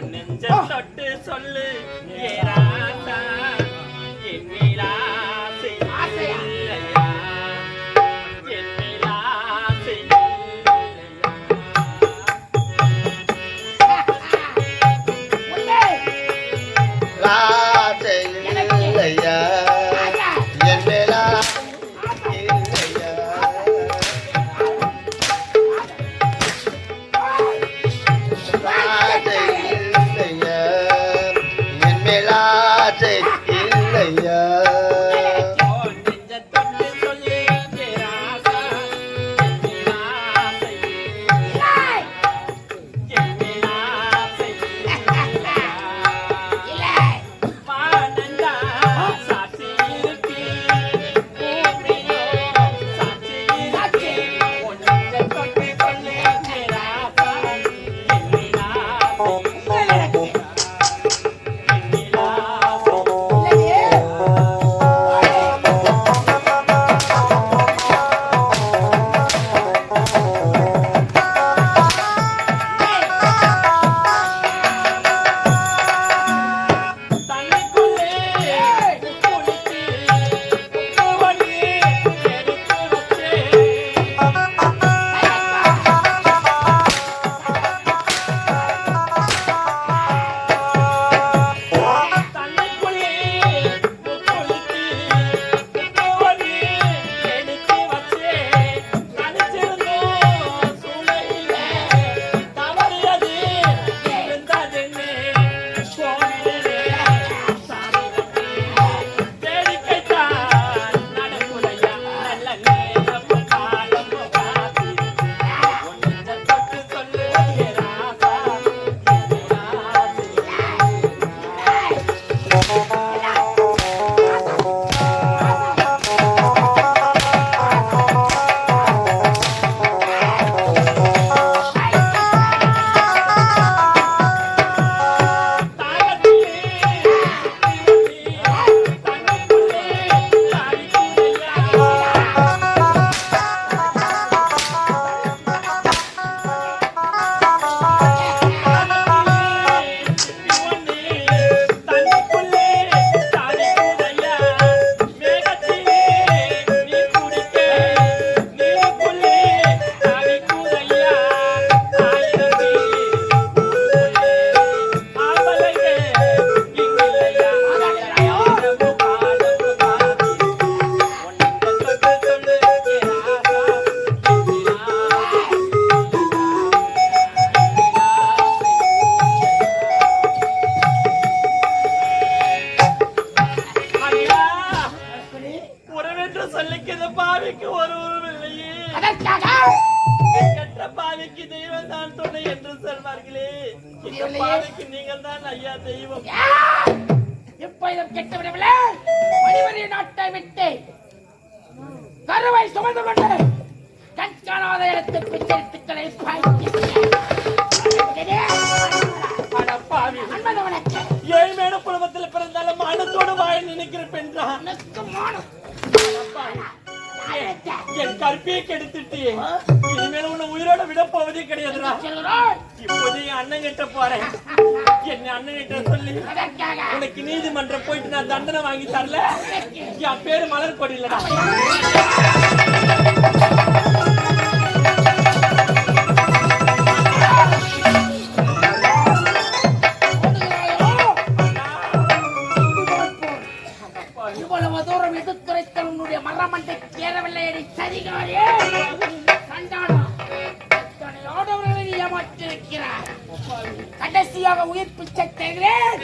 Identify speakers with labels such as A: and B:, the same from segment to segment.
A: தொட்டு சொல்லு ஏராசா என்னில் ஆசை இல்லையா என்னில் ஆசை
B: இல்லையா
A: நீங்கள் தான் ஐயா தெய்வம்.
C: எப்போதும் கெட்டவிடவில்லை. மணிவரிய நாட்டை விட்டு கருவை சுமந்து கொண்டு கண்காணாத இடத்துக்கு பிச்சரித்துக்களை
A: ஏழ்மையான குடும்பத்தில் பிறந்தாலும் மானத்தோடு வாழ நினைக்கிற பெண் தான். என் கற்பியை கெடுத்துட்டு இனிமேல் உன்னை உயிரோட விட போவதே கிடையாதுடா. இப்போது என் அண்ணன் கிட்ட போறேன். என்ன அண்ணன் கிட்ட சொல்லி உனக்கு நீதிமன்றம் போயிட்டு நான் தண்டனை வாங்கி தரல. என் பேரு மலர் கொடி இல்லடா.
C: மரமண்டை கேறவில்லை சரிகாயே கண்டானா ஏமாற்றிருக்கிறார். கடைசியாக உயிர் பிச்சை தேர்கிறேன்.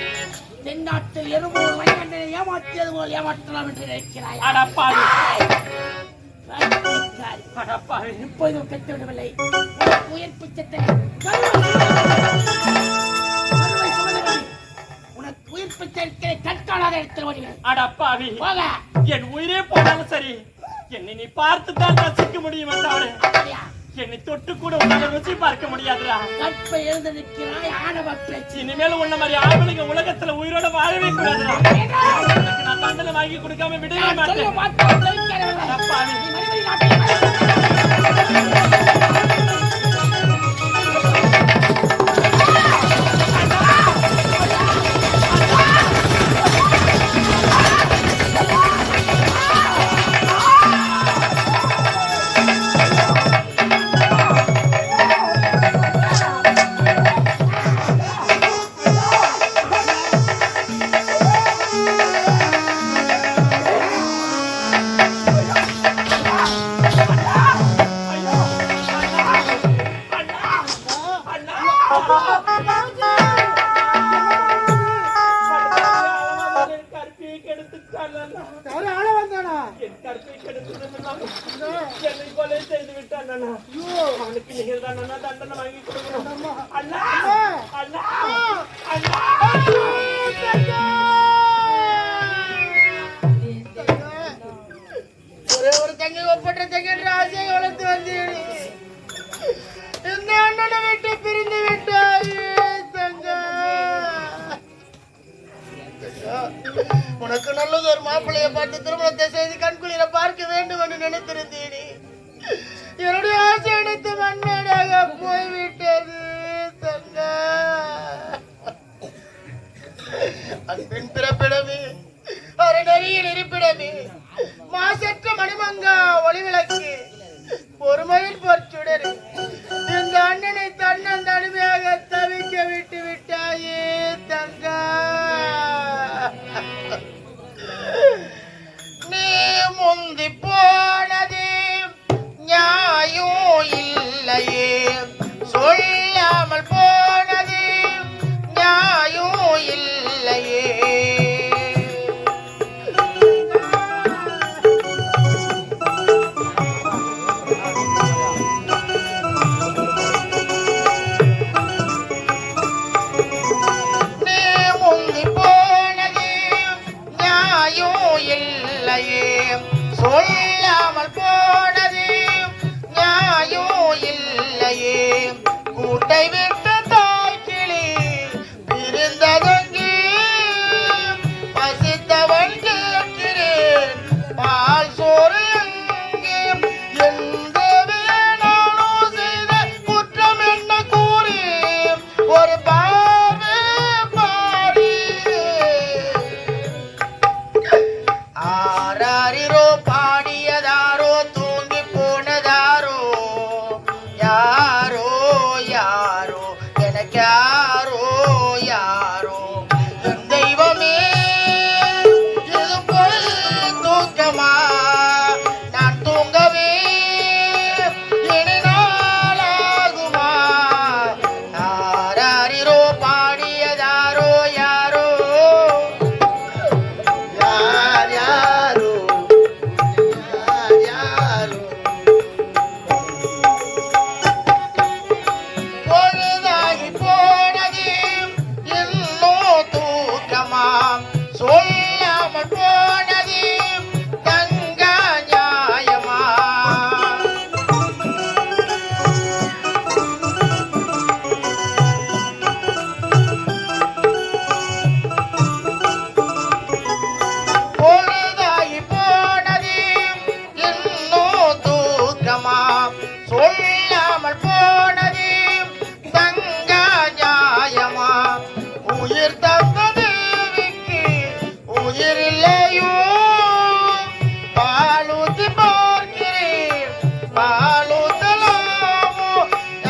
C: தென்னாட்டில் எறும்பூர் மணிகண்டனை ஏமாற்றியது போல் ஏமாற்றலாம் என்று நினைக்கிறாய். இப்போதும் பெற்றுவிடவில்லை. உயிர் பிச்சை உனக்கு உயிர் பிச்சை கற்காலாத இடத்தில் வருகிறேன்.
A: அடப்பாவி, என் உயிரே போனாலும் சரி, என்னை நீ பார்த்து தான் ரசிக்க முடியும் என்றாரு. என்னை தொட்டு கூட உன்னால ருசி பார்க்க முடியாதுடா.
C: கற்பை எழுந்து நிற்கிறாய் ஆணவ பேச்சு.
A: இனிமேல் உன்ன மாதிரி ஆம்பளைங்க உலகத்துல உயிரோட வாழவே கூடாதுடா. நான் தண்டனை வாங்கி கொடுக்காம விடவே மாட்டேன். அண்ணா அவனுக்கு நீங்கள் தான் அண்ணா தண்டனை வாங்கி கொடுக்கணும். அண்ணா அண்ணா அண்ணா
C: ஒரே ஒரு தங்கை ஒப்பற்ற தங்கை ஆசையை வளர்த்து வந்தேன். இந்த அண்ணனை விட்டு பிரிந்து விட்டாயே தங்கா. உனக்கு நல்லது ஒரு மாப்பிள்ளையை பார்த்து திருமணத்தை செய்து கண்குளிர பார்க்க வேண்டும் என்று நினைத்திருந்தேனே. என்னுடைய ஆசை அனைத்து மண்மேடாக போய்விட்டது தங்கா. அன்பின் பிறப்பிடமே, அரணறியில் இருப்பிடமே, மாசற்ற மணிமங்கா ஒளிவிளக்கு, பொறுமையில் பொற்சுடரு, இந்த அண்ணனை தன்னன் தனிமையாக தவிக்க விட்டு விட்டாயே தங்கா. நீ முந்தி போனது நியாயம் இல்லையே, சொல்லாமல் போனது நியாயம் இல்லையே. சொல்லாமல் போனது நியாயம் இல்லையே. கூட்டை விட்டு தாய்க்கிளி பிரிந்ததொங்கே, பசித்தவன் கேட்கிறேன் பால் சோறு எங்கே. எந்த வேணானோ செய்த குற்றம் என்ன கூறி ஒரு பாவே பாரி. ஆராரிரோ பாடியதாரோ தூங்கி போனதாரோ, யாரோ யாரோ எனக்கு யாரோ யாரோ. என் தெய்வமே இது போய் தூக்கமா, நான் தூங்கவே இனி நாளாகுமா. ஆராரிரோ பாடியதாரோ யாரோ யார் யாரோ யார் யாரோ. பொழுதாகி போனது இன்னும் தூக்கமா, சொல்லாமல் போனது தங்க நியாயமா. பொழுதாகி போனது இன்னும் தூக்கமா, சொல்லாமல் போனது தங்க நியாயமா. உயிர் தந்த தேவிக்கு உயிர் இல்லையோ, பாலூத்தி பார்க்கிறேன் பாலூத்தலாமோ.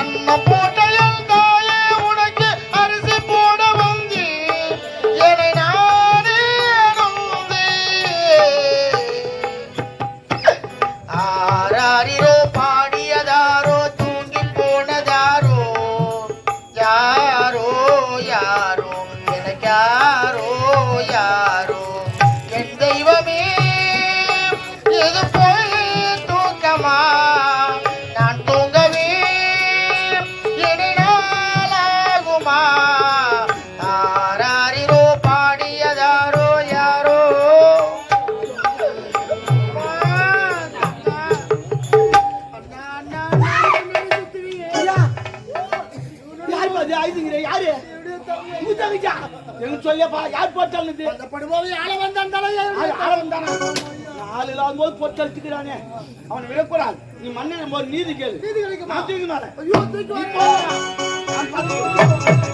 C: என்ன போட்ட என் தாயே உனக்கு அரிசி போட வந்தேன், என்னை நானே நொந்தேன். ஆராரிரோ பாடியதாரோ தூங்கி போனதாரோ, யாரோ யாரோ எனக்கு யாரோ யாரோ. என் தெய்வமே இது போய் தூக்கமா, நான் தூங்கவே இனி நாளாகுமா. ஆராரிரோ பாடியதாரோ யாரோ.
B: சொல்லியப்பா யார் போட்டால்
C: படும்போது ஆள வந்தானே
B: நாலு இல்லாத போது போட்டு அடிச்சுக்கிறானே, அவனை விடக்கூடாது. நீ மண்ணை போது நீதி கேளு.
C: நீதி கிடைக்குமா?
B: நான் தூக்கி மாறேன்.
C: ஐயோ தூக்கி
B: நீ போ. நான் பார்த்துக்கிறேன்.